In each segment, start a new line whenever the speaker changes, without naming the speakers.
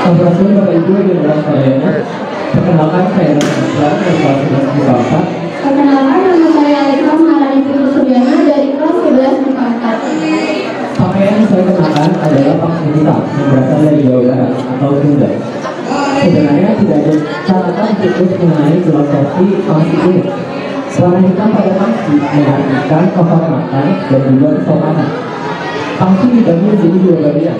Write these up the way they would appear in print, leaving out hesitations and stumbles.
Assalamualaikum Bapak Ibu yang berbahagia. Perkenalkan saya Nasra dari kelas 11 MIPA 4.
Perkenalkan nama saya Alika Maharani Putri Suryana dari kelas 11 MIPA 4.
Pakaian yang saya kenakan adalah pakaian hitam yang berasal dari Jawa Barat atau Sunda. Sebenarnya tidak ada catatan khusus mengenai filosofi pangsi ini. Warna hitam pada pangsi mengartikan kehormatan dan juga kesopanan. Pangsi dibagi menjadi dua bagian,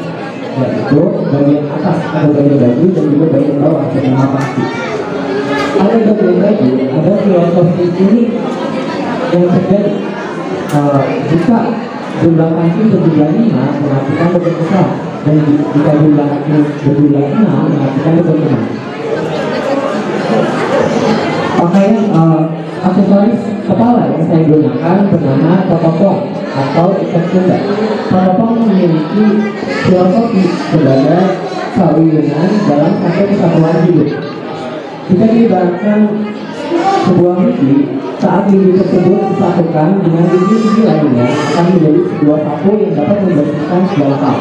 yaitu bagian atas atau bagian baju dan juga bagian bawah bernama pangsi. Pada bagian baju ada filosofi ini yang terjadi. Jika jumlah pangsi berjumlah 5 mengartikan lebih besar, dan jika jumlah berjumlah 6 mengartikan lebih besar. Pakaian aksesoris kepala yang saya gunakan bernama totopong atau ikat Sunda. Totopong memiliki filosofi sebagai sawinan dalam satu kesatuan hidup. Jika diibaratkan sebuah mimpi, saat mimpi tersebut disatukan dengan mimpi lainnya akan menjadi sebuah satu yang dapat membersihkan segala hal.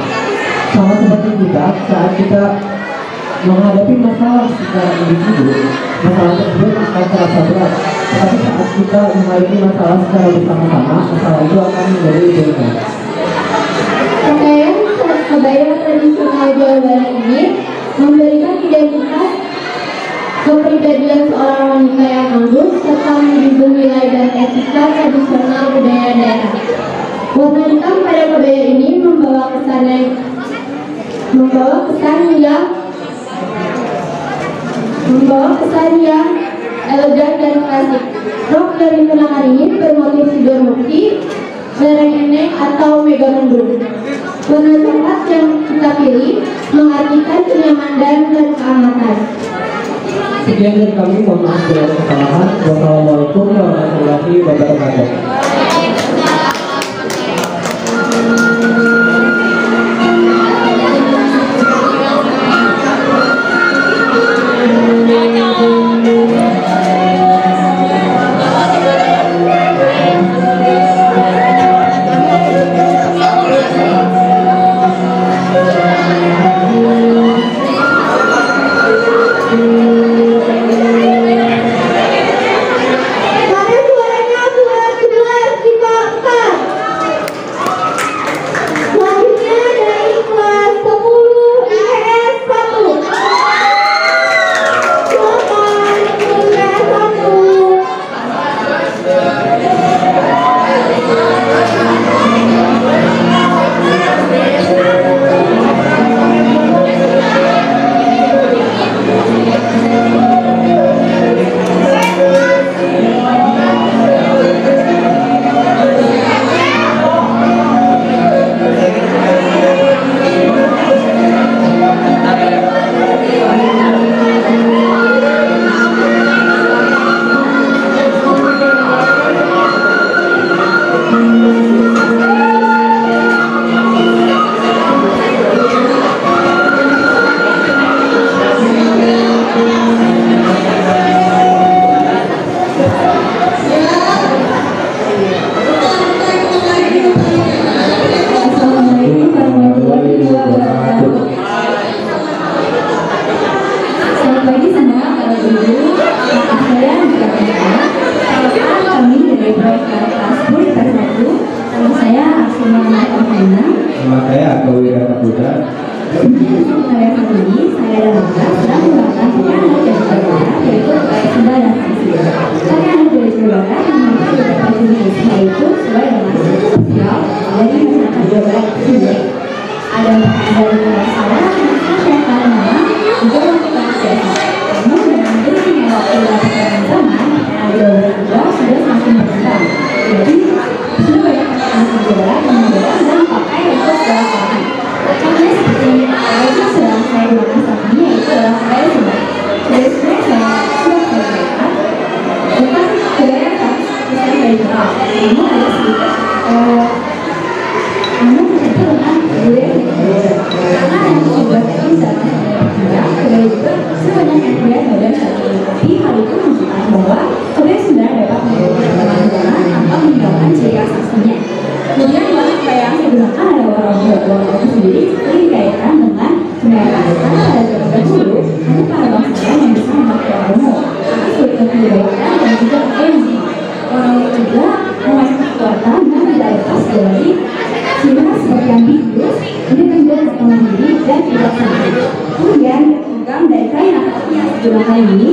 Sama seperti kita, saat kita menghadapi masalah secara individu, masalah tersebut akan terasa berat. Tetapi saat kita menghadapi masalah secara bersama-sama, masalah itu akan menjadi ringan.
Pakaian kebaya tradisional Jawa Barat ini memberikan identitas kepribadian seorang wanita yang anggun serta menjunjung nilai dan etika tradisional budaya daerah. Warna hitam pada kebaya ini membawa kesan yang elegan dan klasik. Rok dari tunangan ini bermotif sidur mukti, lereng enek atau mega mendung. Warna coklat yang kita pilih mengartikan kenyamanan dan keamatan.
Sekian dari kami, mohon maaf bila ada kesalahan. Wassalamualaikum warahmatullahi wabarakatuh.
Kemudian warna yang digunakan adalah warna sendiri dikaitkan dengan kemerah pada ambisius, ini juga berkembang diri dan bijaksana. Kemudian program dari kain yang digunakan ini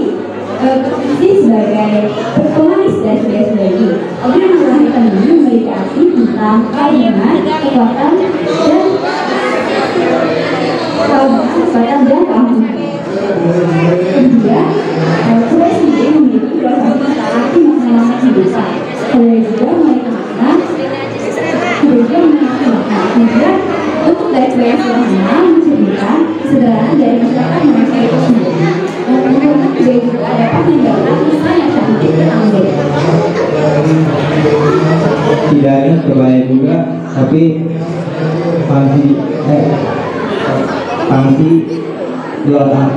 berfungsi sebagai pemanis dan sebagai Obra yang melahirkan ini memiliki arti tentang keagungan, kekuatan dan keamanan. Kedua, kue sendiri memiliki filosofi tentang arti makna kehidupan. Kue juga memiliki makna. Kemudian untuk dari kue yang sederhana mencerminkan kesederhanaan dari masyarakat Indonesia itu sendiri. Kemudian kue juga dapat meninggalkan kesan yang cantik tentang diri.
Tidak hanya kebaya juga, tapi pangsi merupakan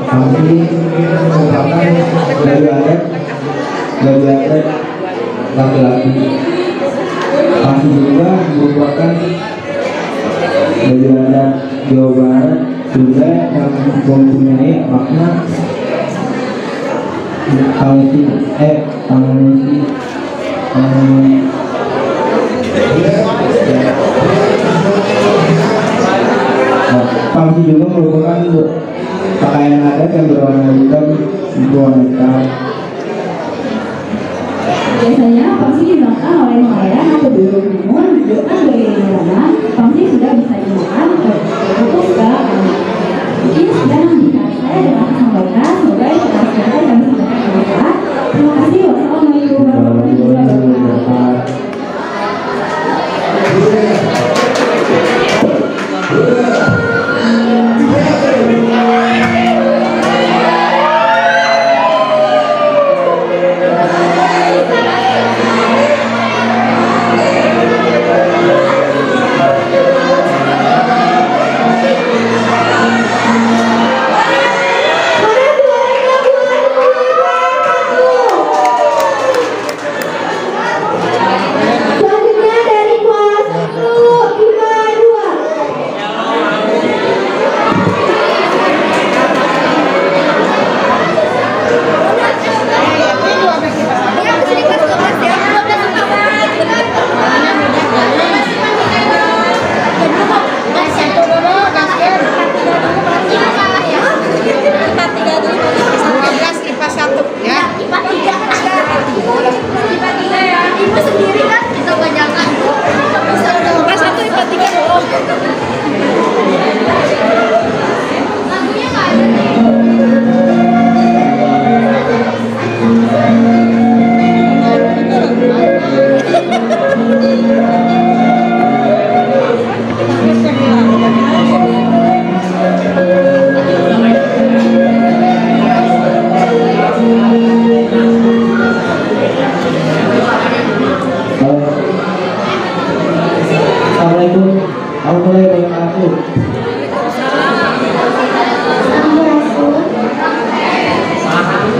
baju adat laki-laki. Pangsi juga merupakan baju adat Jawa Barat juga yang mempunyai makna pangsi juga merupakan pakaian adat yang berwarna hitam wanita.
Biasanya pangsi dimakan oleh nelayan atau buruh, namun dengan gaya mana pangsi sudah bisa dimakan untuk anak. Mungkin sudah menghentikan saya dengan sampaikan semoga informasi yang bisa bermanfaat. Terima kasih. Wassalamualaikum warahmatullahi wabarakatuh.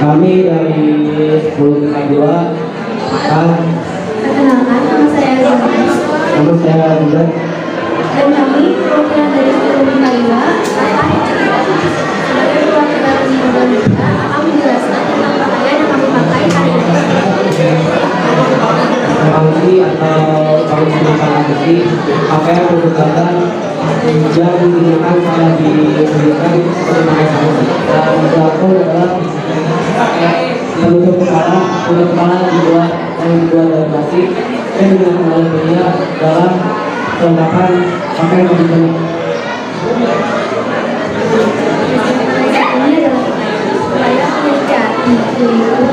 Kami dari 10 2 akan
Perkenalkan, nama saya Jonas dan kami perwakilan dari 10 2 sebagai perwakilan Indonesia akan menjelaskan tentang pakaian yang kami pakai hari ini.
pangsi atau pangsi pangsi pakaian merupakan yang digunakan pada diberikan sebagai pangsi dan berlaku adalah penutup kepala dibuat dari plastik dan digunakan oleh pria dalam kelengkapan pakaian pangsi.
Ini adalah supaya memiliki arti, yaitu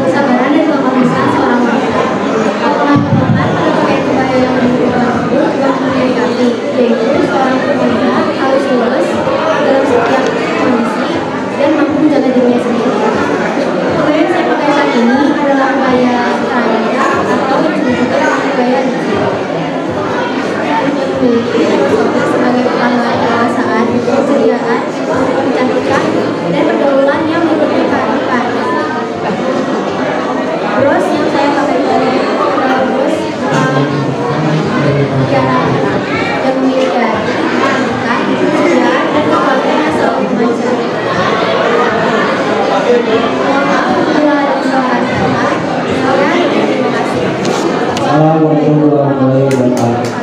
kesabaran dan kemampuan seorang wanita. Pertama-tama pada pakaian kebaya yang menunjukkan tersebut juga memiliki arti, yaitu seorang wanita harus lulus dalam setiap kondisi dan mampu menjaga dirinya sendiri. Kebaya yang saya pakai saat ini adalah kebaya Australia atau disebut juga kebaya Jepang. Memiliki filosofi sebagai pengantar kedewasaan, keceriaan, kecantikan, dan pergaulan yang mengikuti kehidupan. Bros yang saya pakai ini adalah bros yang memiliki arti, kecantikan, keceriaan, dan kekuatan yang selalu memancar. Mohon maaf bila ada kesalahan kata. Sekian dan terima kasih.
Assalamualaikum warahmatullahi wabarakatuh.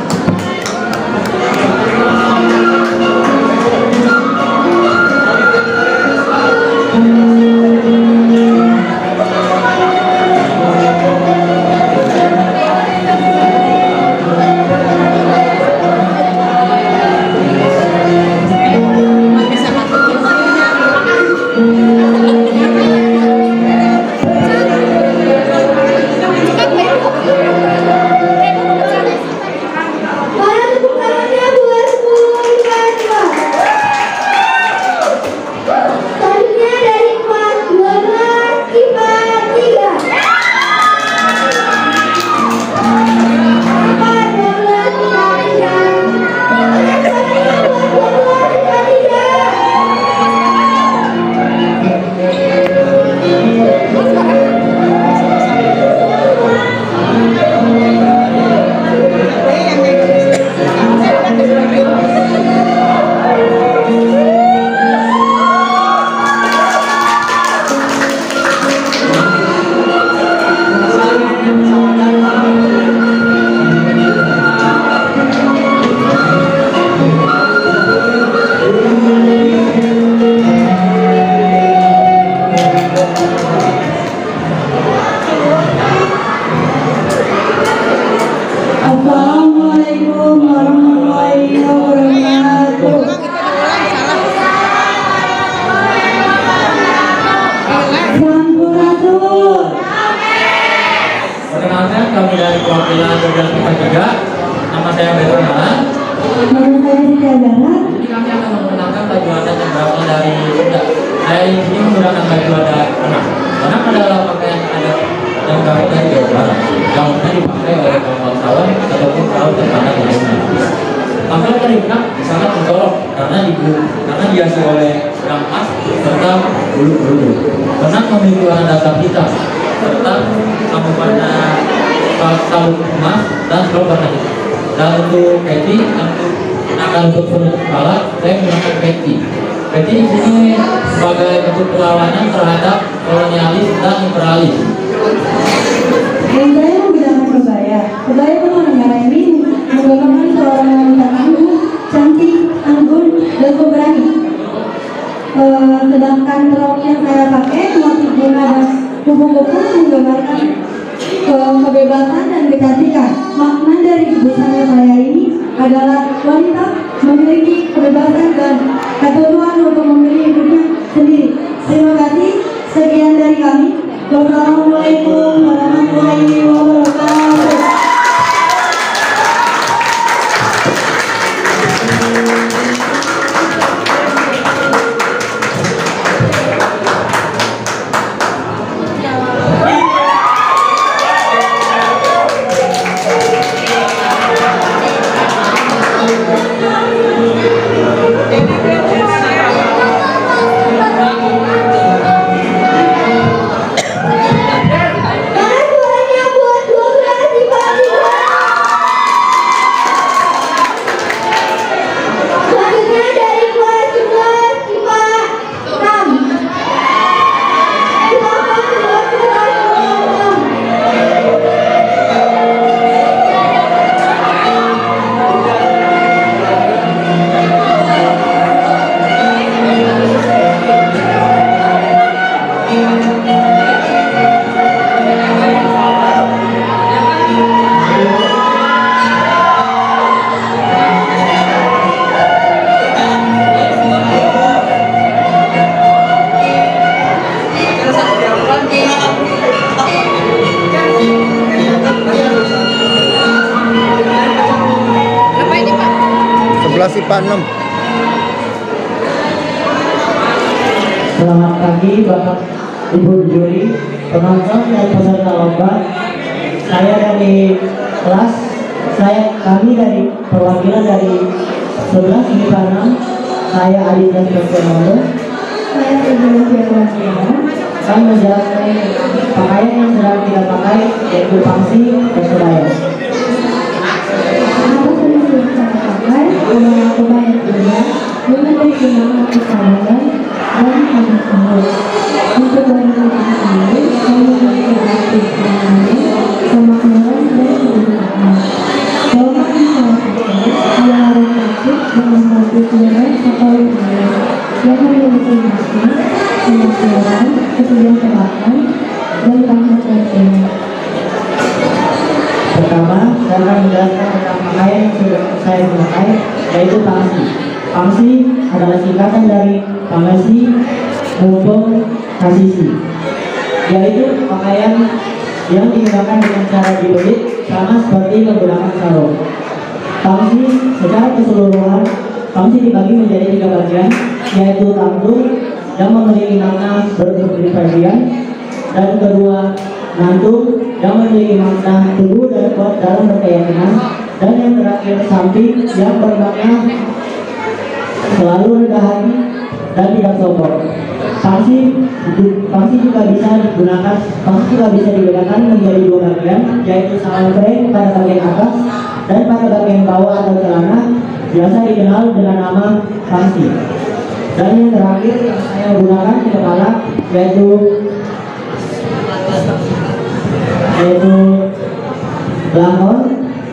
saya Siti Azhara.
Jadi kami akan menggunakan baju adat yang berasal dari Sunda. Saya di sini menggunakan baju adat Renang. Renang adalah pakaian adat yang berasal dari Jawa Barat yang umumnya dipakai oleh kaum bangsawan ataupun kaum terpandang lainnya. Tampilan dari Renang sangat mencolok karena dihiasi oleh benang emas serta bulu-bulu. Renang memiliki warna dasar hitam serta pada sabuk emas dan strap warna hitam. Dan untuk peci, untuk penutup kepala, saya menggunakan peci. Peci di sini sebagai bentuk perlawanan terhadap kolonialis dan imperialis.
Dan saya menggunakan kebaya. Kebaya benang negara ini menggambarkan seorang wanita tangguh, cantik, anggun, dan pemberani. Sedangkan rok yang saya pakai motif bunga dan kupu-kupu menggambarkan kebebasan dan kecantikan. Makna dari busana saya ini adalah wanita memiliki kebebasan dan ketentuan untuk memilih hidupnya sendiri. Terima kasih. Sekian dari kami. Wassalamualaikum warahmatullahi wabarakatuh.
Pak 6.
Selamat pagi Bapak Ibu juri, penonton dan peserta lomba. Saya dari kelas, kami dari perwakilan dari 11 IPA 6. Saya Adi dan Fernando.
Saya Ibu Firman.
Kami menjelaskan pakaian yang sedang kita pakai, yaitu pangsi dan kebaya.
Kebaya pria memiliki nama kesadaran dan pengetahuan. Untuk wanita sendiri memiliki arti kenyamanan, kemakmuran dan kebijakan. Bahwa masyarakat dia harus aktif dengan satu pikiran atau pikiran yang memiliki makna, kemakmuran, kesejahteraan, dan rahmat Tuhan.
Pertama, saya akan menjelaskan tentang pakaian yang sudah saya pakai, yaitu pangsi. Pangsi adalah singkatan dari pangsi, mumpung, kasisi, yaitu pakaian yang digunakan dengan cara dibelit sama seperti menggunakan sarung. Pangsi secara keseluruhan, pangsi dibagi menjadi 3 bagian, yaitu tangtung yang memiliki makna berpergian, dan kedua nantung yang memiliki makna teguh dan kuat dalam berkeyakinan, dan yang terakhir samping yang bermakna selalu rendah hati dan tidak sombong. Pangsi juga bisa dibedakan menjadi 2 bagian, yaitu salangkreng pada bagian atas dan pada bagian bawah atau celana, biasa dikenal dengan nama pangsi. Dan yang terakhir yang saya gunakan di kepala yaitu blangkon.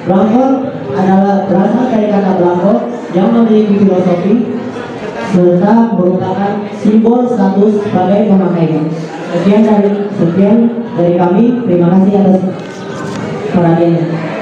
Blangkon adalah berasal dari kata blangkon yang memiliki filosofi serta merupakan simbol status sebagai pemakainya. Sekian dari kami. Terima kasih atas perhatiannya.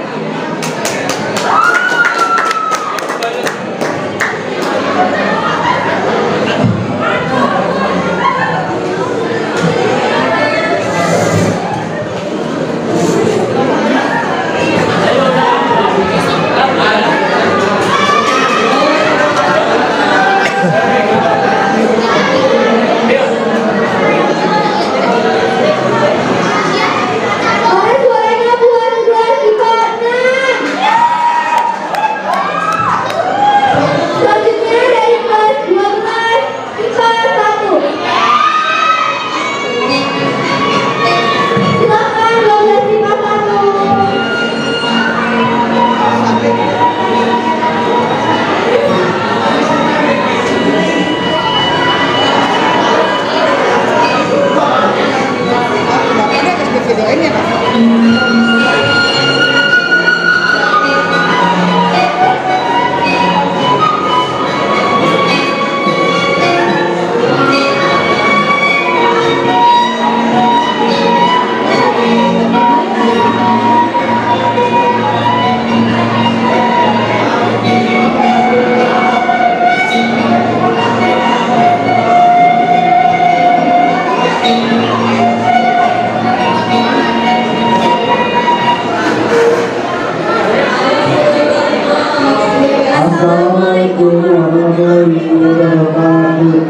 warahmatullahi wabarakatuh.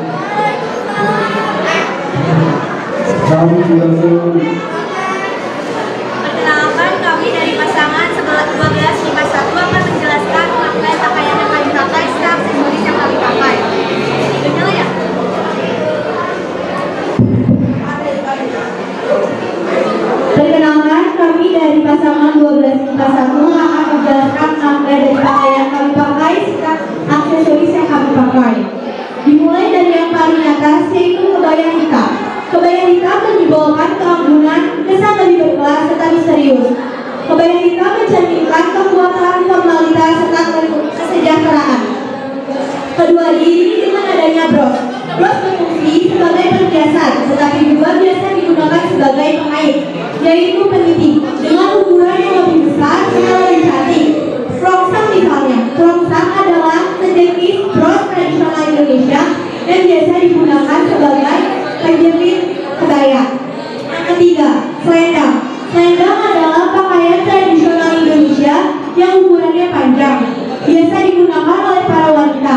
Perkenalkan, kami dari pasangan 12 IPA 1 akan menjelaskan memakai pakaian yang kami pakai serta aksesoris yang kami pakai. Benar ya?
Perkenalkan, kami dari pasangan 12 IPA 1 akan menjelaskan rangkaian dari pakaian kami pakai serta aksesoris yang kami pakai. Dimulai dari yang paling atas, yaitu kebaya hitam. Kebaya hitam menyimbolkan keanggunan, kesan lebih berkelas serta misterius. Kebaya hitam mencerminkan kekuatan, formalitas serta kesejahteraan. Kedua, diiringi dengan adanya bros. Bros berfungsi sebagai perhiasan, tetapi juga biasa digunakan sebagai pengait, yaitu peniti, dengan ukuran yang lebih besar serta lebih cantik. Kerongsang misalnya, kerongsang adalah sejenis bros tradisional Indonesia yang biasa digunakan sebagai penjepit kebaya. Yang ketiga, selendang. Selendang adalah pakaian tradisional Indonesia yang ukurannya panjang, biasa digunakan oleh para wanita.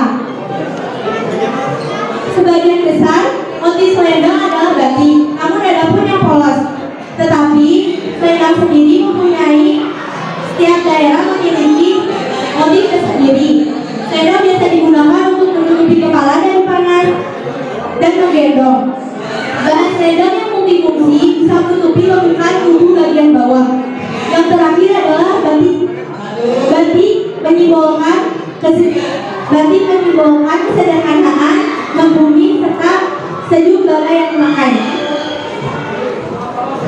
Sebagian besar motif selendang adalah batik, namun ada pun yang polos. Tetapi selendang sendiri mempunyai, setiap daerah memiliki motif tersendiri. Selendang biasa digunakan untuk menutupi kepala dari panas dan menggendong. Bahan selendang yang multifungsi bisa menutupi lekukan tubuh bagian bawah. Yang terakhir adalah batik. Batik menyimbolkan kesederhanaan, membumi serta sejuk bala yang memakai.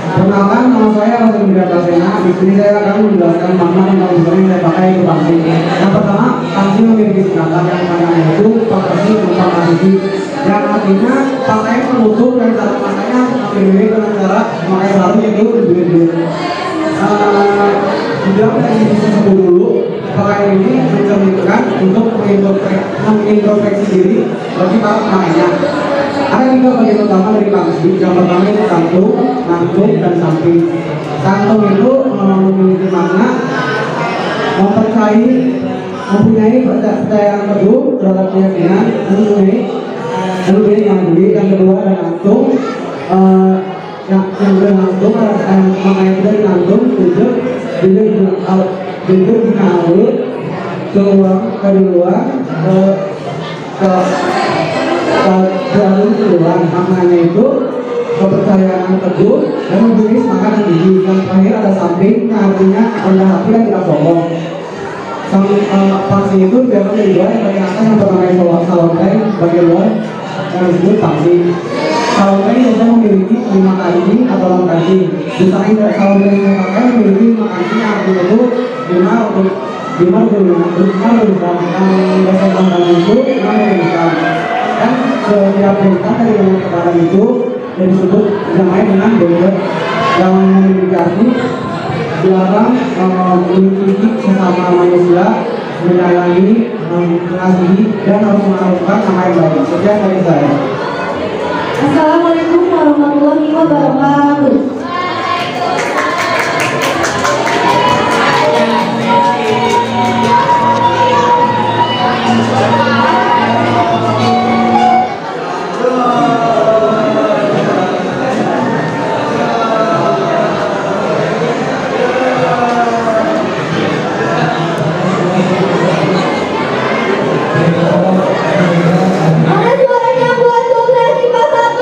Perkenalkan, nama saya Rasul Basena. Di sini saya akan menjelaskan makna tentang busana yang saya pakai itu pangsi. Yang pertama, pangsi memiliki singkatan yang panjangnya itu pangsi merupakan pangsi, yang artinya pakaian penutup dan cara makanya memiliki dengan cara memakai sarung yaitu berjilid. Dijawab dari sisi satu dulu, pakaian ini mencerminkan untuk mengintrospeksi diri bagi para pemakainya. Ada 3 bagian utama dari pangsi. Yang pertama itu kantung, nangtung, dan samping. Kantung itu memiliki makna mempunyai kepercayaan teguh terhadap keyakinan, mempunyai yang beli. Yang kedua ada nangtung, yang kedua nangtung, makanya dari nangtung tujuh dinaul keluar maknanya itu kepercayaan teguh dan mempunyai semangat yang tinggi. Yang terakhir ada samping, yang artinya rendah hati dan tidak sombong. Pangsi itu biasanya dari dua, yang bagian atas yang pertama itu salontai, bagian luar yang disebut pangsi. Salontai biasanya memiliki 5 kancing atau 6 kancing. Desain dari salontai yang pakai memiliki 5 kancing, yang artinya itu 5 berusaha yang dasar itu 5 berusaha. Dan setiap perintah dari yang kebaran itu yang disebut namanya dengan bender, yang memiliki arti dilarang mengikuti sesama manusia, menyayangi, mengasihi, dan harus mengharumkan nama yang baik. Sekian dari saya.
Assalamualaikum warahmatullahi wabarakatuh.
Mana suaranya buat 12 IPA 1?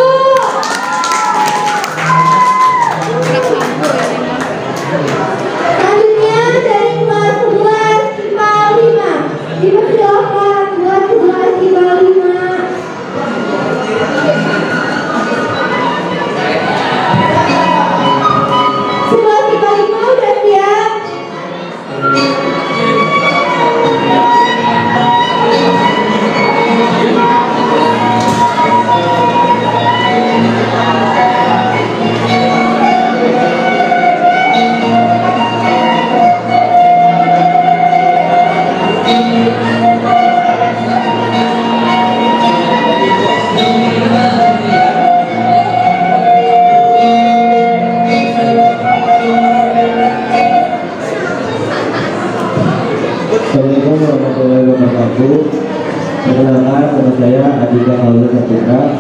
saya Adika Paulus Saputra.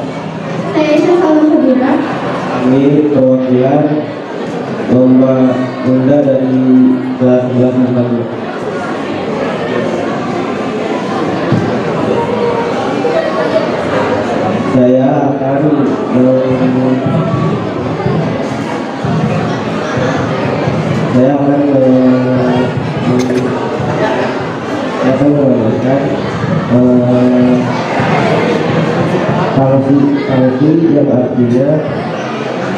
Saya Isha Salam Sabira.
Kami perwakilan lomba Bunda dari kelas 11 Mantan. Saya akan menjelaskan sanksi yang artinya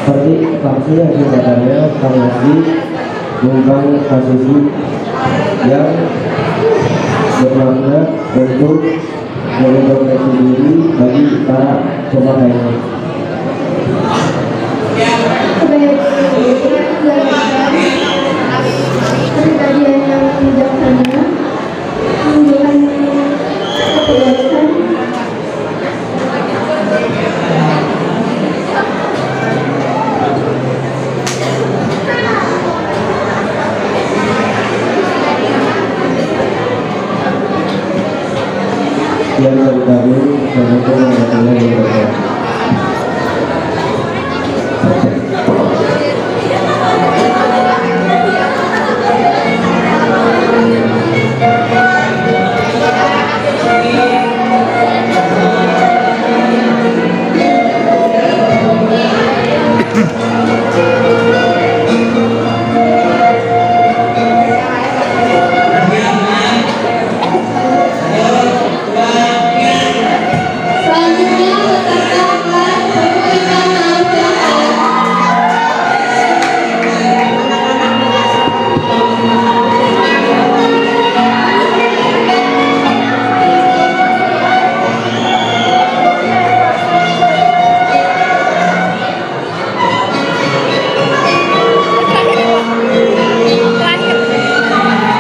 seperti sanksi yang singkatannya sanksi tentang kasus yang bermakna untuk mengintervensi diri bagi para pemakainya.
Kepribadian yang bijaksana, menunjukkan ketegasan,
yang tergabung sebagai anggota yang berbeda.
selanjutnya peserta kelas pemulihan nasional.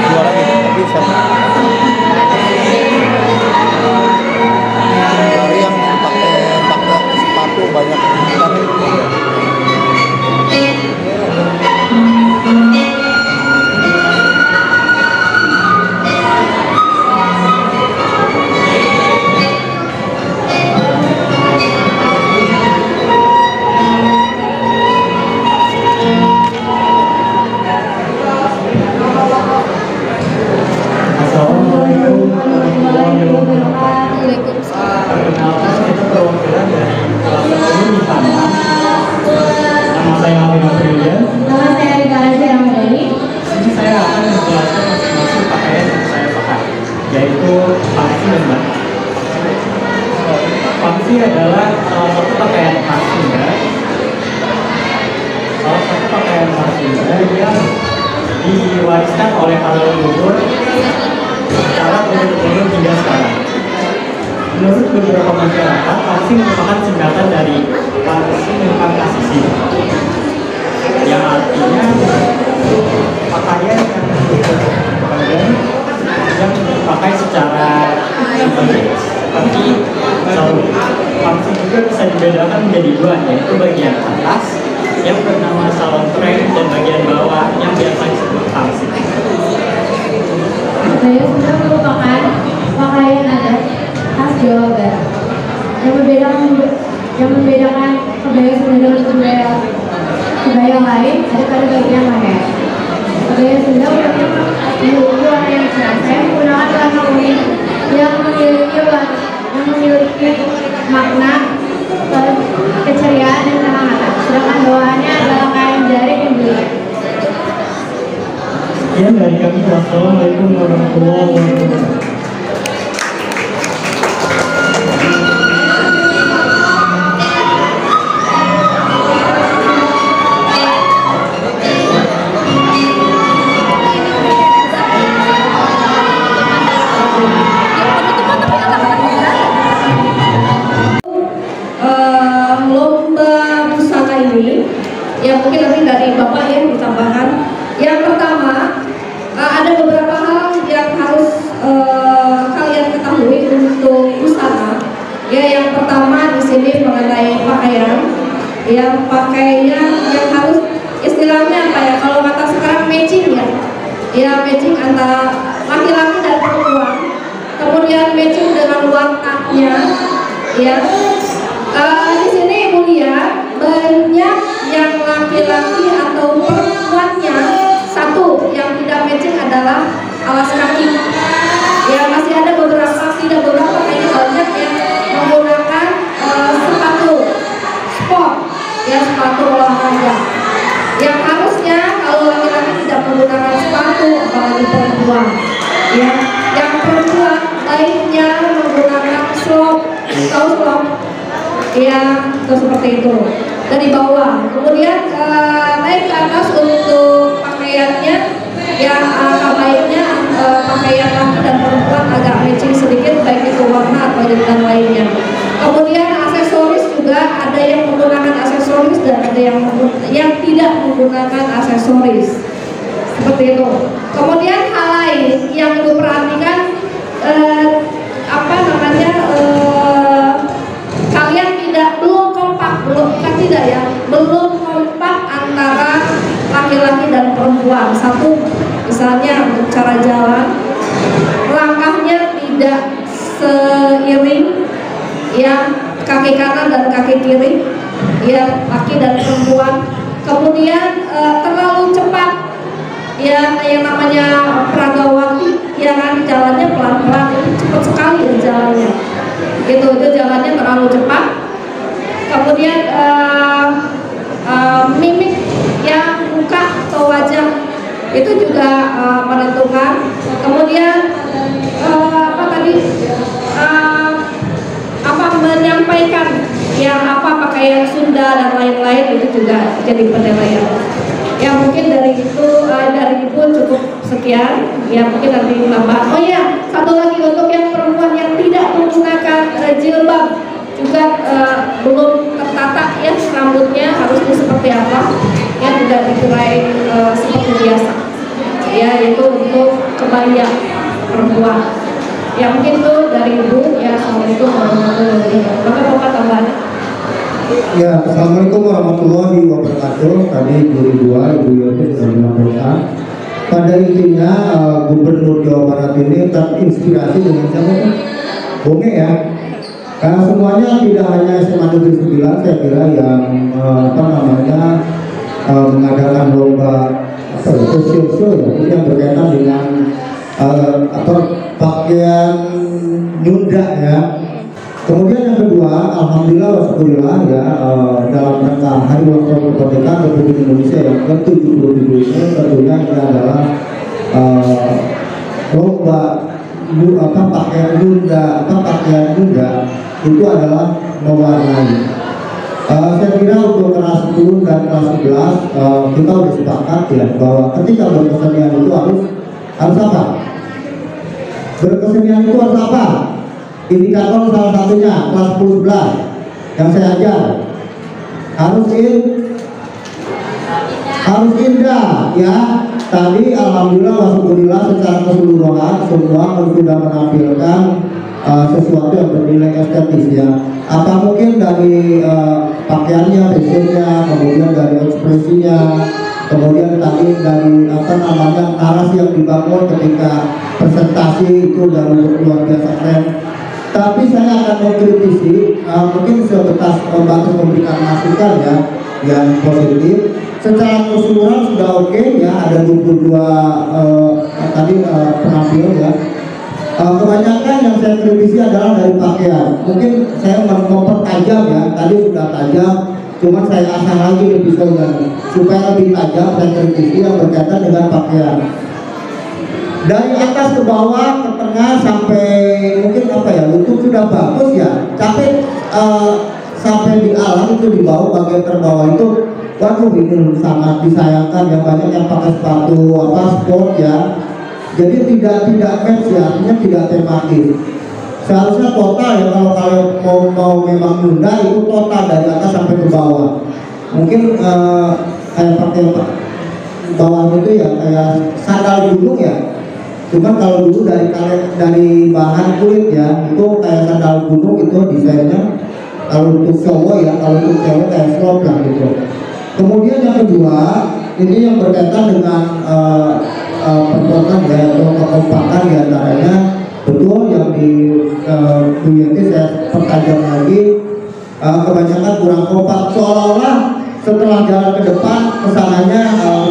Dua lagi, tapi sama. Dari yang pakai sepatu banyak tapi
Assalamualaikum warahmatullahi wabarakatuh. Perkenalkan, kita perwakilan dari kelas 10 di sana. Nama saya Alvin Aprilian.
Nama saya Rika Raja Ramadhani.
Ini saya akan menjelaskan masing-masing pakaian yang saya pakai, yaitu pangsi dan batik. Pangsi adalah salah satu pakaian khas Sunda. Salah satu pakaian khas Sunda yang diwariskan oleh para leluhur secara turun-temurun hingga sekarang. Menurut beberapa masyarakat, pangsi merupakan singkatan dari Pangsi Pangkasisi, yang artinya pakaian yang dipakai secara seperti pangsi juga bisa dibedakan menjadi dua, yaitu bagian atas yang bernama salontreng dan bagian bawah yang biasa disebut pangsi.
Budaya Sunda merupakan pakaian adat khas Jawa Barat. Yang membedakan kebaya Sunda dengan kebaya lain ada pada bagian leher. Kebaya Sunda memiliki warna yang cerah. Saya menggunakan warna kuning yang memiliki makna keceriaan dan kehangatan. Sedangkan bawahannya adalah kain jaring yang berlian.
Sekian dari kami. Wassalamualaikum warahmatullahi wabarakatuh.
Lomba pusaka ini ya mungkin nanti dari Bapak yang ditambahkan. Yang pertama ada beberapa hal yang harus kalian ketahui untuk pusaka. Ya, yang pertama di sini mengenai pakaian. Yang pakaian yang harus istilahnya apa ya? Kalau kata sekarang matching ya. Ya, matching antara laki-laki dan perempuan. Kemudian matching dengan warnanya.
Ya, di sini Ibu lihat banyak yang laki-laki atau perempuannya satu yang tidak matching adalah alas kaki. Ya, masih ada beberapa, tidak beberapa, kayaknya banyak yang menggunakan sepatu sport, ya sepatu olahraga. Yang harusnya kalau laki-laki tidak menggunakan sepatu, apalagi perempuan. Ya, yang perempuan baiknya menggunakan slop, tahu slop? Ya, itu seperti itu dari bawah. Kemudian naik ke atas untuk pakaiannya, yang baiknya pakaian laki dan perempuan agak matching sedikit, baik itu warna atau dan lainnya. Kemudian aksesoris juga ada yang menggunakan aksesoris dan ada yang tidak menggunakan aksesoris. Seperti itu. Kemudian hal lain yang perlu perhatikan, kalian belum kompak, belum kompak antara laki-laki dan perempuan. Satu, misalnya untuk cara jalan, langkahnya tidak seiring, ya kaki kanan dan kaki kiri, ya laki dan perempuan. Kemudian terlalu cepat, ya yang namanya Pragawati, ya kan jalannya pelan-pelan, itu cepat sekali ya jalannya. Itu jalannya terlalu cepat. Kemudian mimik yang muka atau wajah itu juga menentukan. Kemudian menyampaikan yang pakaian Sunda dan lain-lain itu juga jadi penilaian. Ya mungkin dari Ibu cukup sekian, ya mungkin nanti nambah. Oh ya, satu lagi untuk yang perempuan yang tidak menggunakan jilbab juga belum tertata ya rambutnya harusnya seperti apa, ya tidak dikurai seperti biasa, ya itu untuk kebaya perempuan. Ya mungkin itu dari Ibu, ya assalamualaikum warahmatullahi wabarakatuh. Bapak tambahan.
Ya, assalamualaikum warahmatullahi wabarakatuh. Tadi Ibu Yoti sudah menyampaikan. Pada intinya Gubernur Jawa Barat ini terinspirasi dengan siapa? Bonge ya. Karena semuanya tidak hanya SMA Negeri 9, saya kira yang mengadakan lomba show ya, itu yang berkaitan dengan pakaian Nyunda ya. Kemudian yang kedua, alhamdulillah wasyukurillah ya, dalam rangka Hari Ulang Tahun Kemerdekaan Republik Indonesia yang ke-77 ini tentunya ini adalah lomba pakaian Nyunda itu adalah mewarnai. Saya kira untuk kelas 10 dan kelas 11 kita sudah sepakat ya bahwa ketika berkesenian itu harus apa? Berkesenian itu harus apa? Indikator salah satunya kelas 10 11 yang saya ajar harus indah ya. Tadi alhamdulillah wasyukurillah secara keseluruhan semua sudah menampilkan sesuatu yang bernilai estetis ya. Apa mungkin dari pakaiannya, fashionnya, kemudian dari ekspresinya, kemudian tadi dari narasi yang dibangun ketika presentasi itu dan luar biasa keren. Tapi saya akan mengkritisi, mungkin sebatas membantu memberikan masukan ya yang positif. Secara keseluruhan sudah oke ya, ada 22 penampil ya. Kebanyakan yang saya kritisi adalah dari pakaian. Mungkin saya mempertajam ya, tadi sudah tajam, cuman saya asah lagi episode supaya lebih tajam. Saya kritisi yang berkaitan dengan pakaian. Dari atas ke bawah, ke tengah sampai mungkin lutut sudah bagus ya, tapi sampai di alam itu di bawah, bagian terbawah itu, waduh ini sangat disayangkan ya, banyak yang pakai sepatu sport ya. Jadi tidak match ya, artinya tidak tematis. Seharusnya total ya, kalau mau memang Nyunda itu total dari atas sampai ke bawah. Mungkin kayak pakai bawah itu ya kayak sandal gunung ya. Cuman kalau dulu dari bahan kulit ya, itu kayak sandal gunung itu desainnya. Kalau untuk cowok ya, kalau untuk cewek kayak slop lah gitu. Kemudian yang kedua, ini yang berkaitan dengan perbuatan ya, atau kekompakan diantaranya betul yang di Bu Yenti saya pertajam lagi, kebanyakan kurang kompak, seolah-olah setelah jalan ke depan kesananya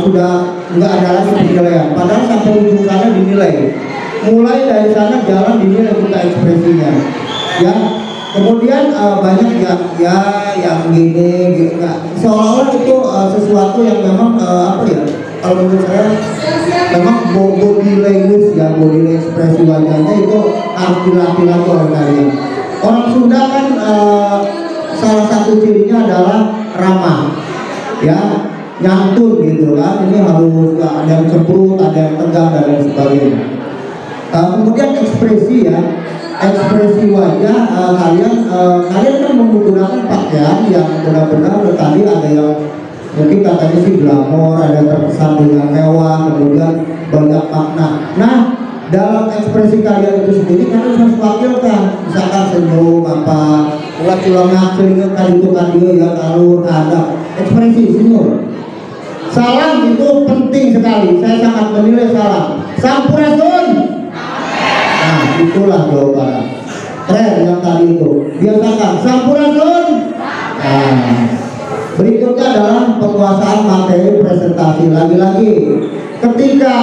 sudah nggak ada lagi penilaian, padahal sampai ujung sana dinilai, mulai dari sana jalan dinilai kita ekspresinya ya. Kemudian banyak yang gini nah, seolah-olah itu sesuatu yang memang apa ya, kalau menurut saya memang body language ya, body ekspresi wajahnya itu harus dilatih lagi oleh kalian. Orang Sunda kan salah satu cirinya adalah ramah ya, nyantun gitu kan, ini harus ada yang cemberut, ada yang tegang dan lain sebagainya. Kemudian ekspresi ya, ekspresi wajah kalian kan menggunakan pakaian yang benar-benar tadi ada yang mungkin katanya sih glamor, ada yang terkesan dengan mewah, kemudian banyak makna. Nah, dalam ekspresi kalian itu sendiri kalian harus wakilkan, misalkan senyum apa, ulah-ulah ngakling kali itu kan dia ya, kalau ada ekspresi senyum. Salam itu penting sekali, saya sangat menilai salam. Sampurasun. Nah, itulah jawaban. Keren yang tadi itu. Biasakan sampurasun. Nah, berikutnya adalah penguasaan materi presentasi. Lagi-lagi, ketika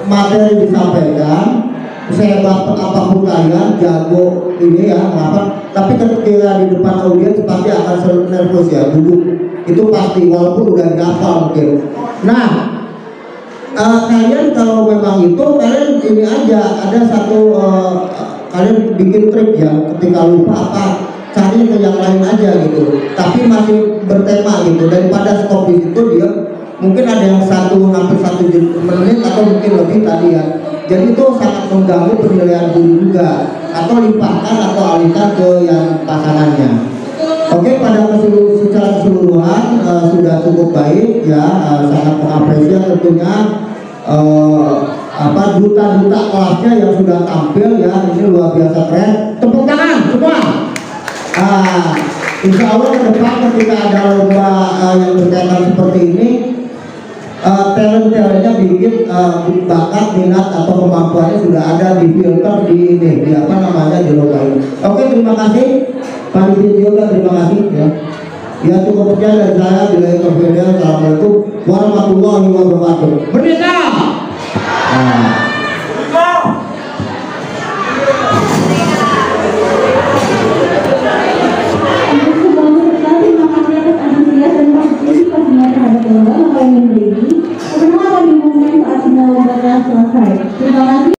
materi disampaikan, sehebat apapun kalian, jago ini ya, apa? Tapi ketika di depan audiens pasti akan selalu nervous ya, duduk. Itu pasti, walaupun udah dihafal mungkin. Nah, kalian kalau memang itu kalian ini aja ada satu kalian bikin trik ya, ketika lupa apa cari ke yang lain aja gitu, tapi masih bertema gitu, daripada stop di situ dia mungkin ada yang hampir 1 menit atau mungkin lebih tadi ya, jadi itu sangat mengganggu penilaian guru juga, atau limpahkan atau alihkan ke yang pasangannya. Oke, pada secara keseluruhan sudah cukup baik ya, sangat mengapresiasi tentunya duta-duta kelasnya yang sudah tampil ya, ini luar biasa keren. Tepuk tangan semua. Insya Allah ke depan ketika ada lomba yang berkaitan seperti ini, talent-talentnya bikin bakat, minat atau kemampuannya sudah ada di filter di apa namanya di lomba ini. Oke, terima kasih. Panitia juga terima kasih ya. Ya cukup sekian dari saya. Bila itu Assalamualaikum warahmatullahi wabarakatuh. Berdeka.